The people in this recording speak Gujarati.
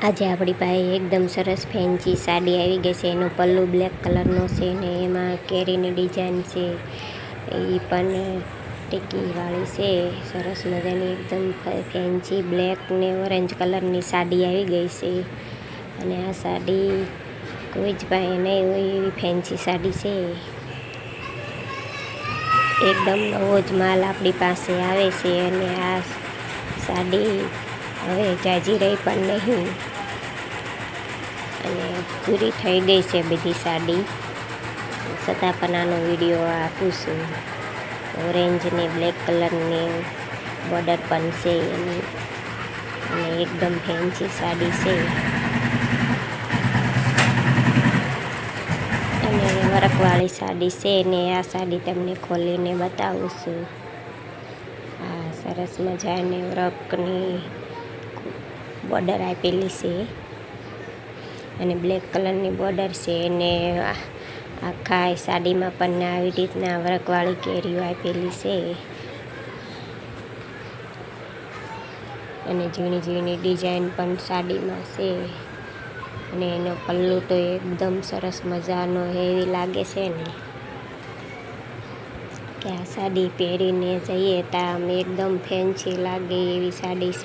આજે આપણી પાસે એકદમ સરસ ફેન્સી સાડી આવી ગઈ છે. એનો પલ્લુ બ્લેક કલરનો છે ને એમાં કેરીની ડિઝાઇન છે. એ પણ ટીકીવાળી છે. સરસ મજાની એકદમ ફેન્સી બ્લેક ને ઓરેન્જ કલરની સાડી આવી ગઈ છે. અને આ સાડી કોઈ જ પાસે નહીં હોય એવી ફેન્સી સાડી છે. એકદમ નવો જ માલ આપણી પાસે આવે છે. અને આ સાડી હવે જાજી રહી પણ નહીં અને પૂરી થઈ ગઈ છે બધી સાડી. છતાં પણ આનો વિડીયો આપું છું. ઓરેન્જ ને બ્લેક કલરની બોર્ડર પણ છે એની. અને એકદમ ફેન્સી સાડી છે. અને વર્કવાળી સાડી છે ને આ સાડી તમને ખોલીને બતાવું છું. આ સરસ મજાની વર્કની બોર્ડર આપેલી છે. અને બ્લેક કલરની બોર્ડર છે. અને આખા સાડીમાં પણ આવી રીતના વર્કવાળી કેરીઓ આપેલી છે. અને ઝીણી ઝીણી ડિઝાઇન પણ સાડીમાં છે. અને એનો પલ્લુ તો એકદમ સરસ મજાનો એવી લાગે છે ને કે આ સાડી પહેરીને જઈએ તો આમ એકદમ ફેન્સી લાગે એવી સાડી છે.